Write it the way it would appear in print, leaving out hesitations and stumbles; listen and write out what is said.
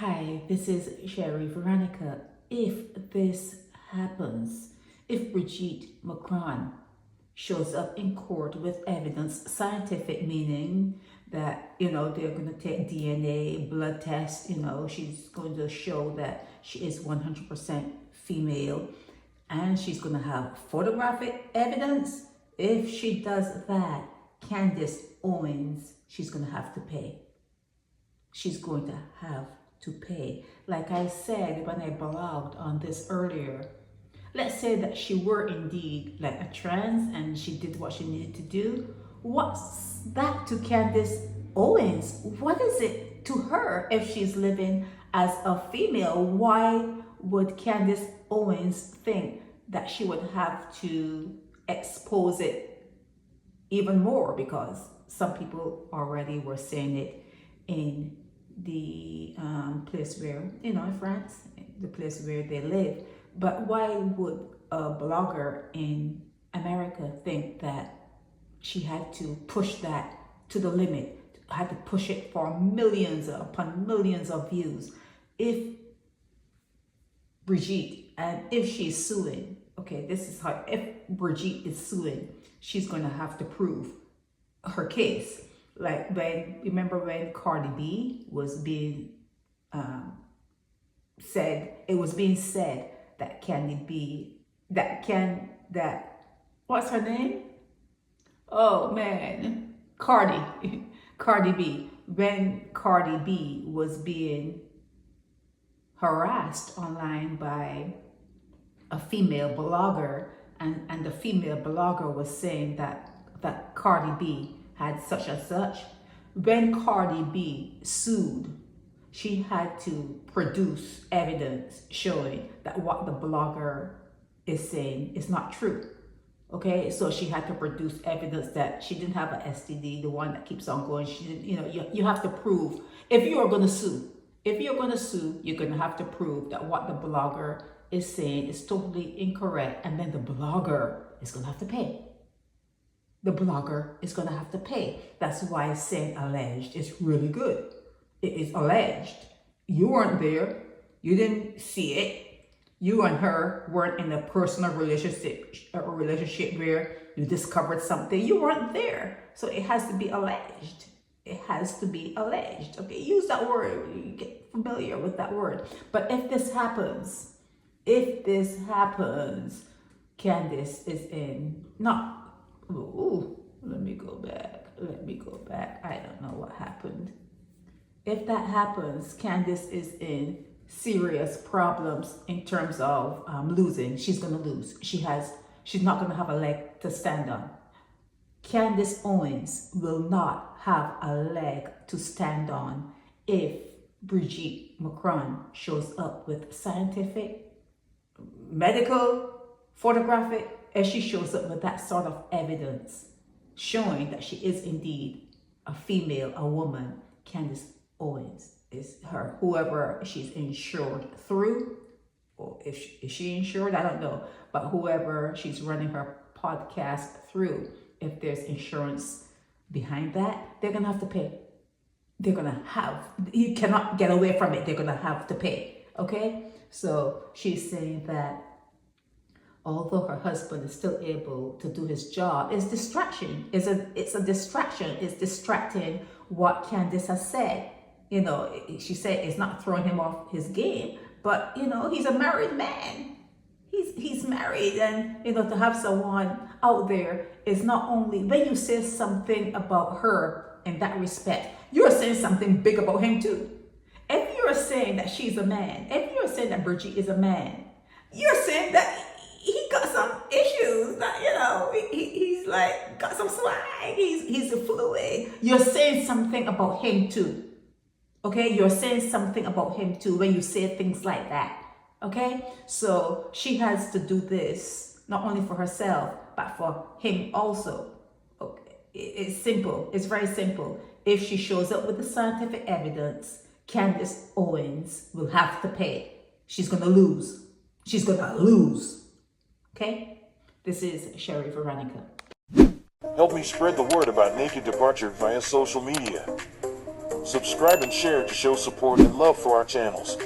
Hi, this is Sherry Veronica. If this happens, if Brigitte Macron shows up in court with evidence, scientific meaning that, they're going to take DNA, blood tests, she's going to show that she is 100% female, and she's going to have photographic evidence. If she does that, Candace Owens, she's going to have to pay. She's going to have to pay. Like I said when I blogged on this earlier, let's say that she were indeed like a trans and she did what she needed to do. What's that to Candace Owens? What is it to her if she's living as a female? Why would Candace Owens think that she would have to expose it even more? Because some people already were saying it in the place where, in France, the place where they live. But why would a blogger in America think that she had to push that to the limit, had to push it for millions upon millions of views? If Brigitte, and if she's suing, okay, this is how, if Brigitte is suing, she's going to have to prove her case. Like remember when Cardi B was being said, it was being said that what's her name? Oh man, Cardi B. When Cardi B was being harassed online by a female blogger, and the female blogger was saying that Cardi B had such and such. When Cardi B sued, she had to produce evidence showing that what the blogger is saying is not true. Okay, so she had to produce evidence that she didn't have an STD, the one that keeps on going. She didn't, you have to prove, if you are going to sue, you're going to have to prove that what the blogger is saying is totally incorrect, and then the blogger is going to have to pay. The blogger is going to have to pay. That's why saying alleged is really good. It is alleged. You weren't there. You didn't see it. You and her weren't in a personal relationship where you discovered something. You weren't there. So it has to be alleged. It has to be alleged. Okay, use that word. You get familiar with that word. But if this happens, Candace is in, not, ooh, let me go back. I don't know what happened. If that happens, Candace is in serious problems in terms of losing. She's going to lose. She's not going to have a leg to stand on. Candace Owens will not have a leg to stand on if Brigitte Macron shows up with scientific, medical, photographic, if she shows up with that sort of evidence showing that she is indeed a female, a woman. Candace Owens is her, whoever she's insured through, or is she insured? I don't know, but whoever she's running her podcast through, if there's insurance behind that, they're gonna have to pay. You cannot get away from it. They're gonna have to pay. Okay, so she's saying that although her husband is still able to do his job, it's distraction. It's a distraction. It's distracting what Candace has said. She said it's not throwing him off his game, but he's a married man. He's married, and to have someone out there is not only, when you say something about her in that respect, you're saying something big about him too. If you're saying that she's a man, if you're saying that Brigitte is a man, you're saying that he got some issues, that he's like got some swag, he's a fluid. You're saying something about him too. Okay, you're saying something about him too when you say things like that. Okay, so she has to do this not only for herself but for him also. Okay, it's simple. It's very simple. If she shows up with the scientific evidence, Candace Owens will have to pay. She's gonna lose. Okay, this is Sherry Veronica. Help me spread the word about Naked Departure via social media. Subscribe and share to show support and love for our channels.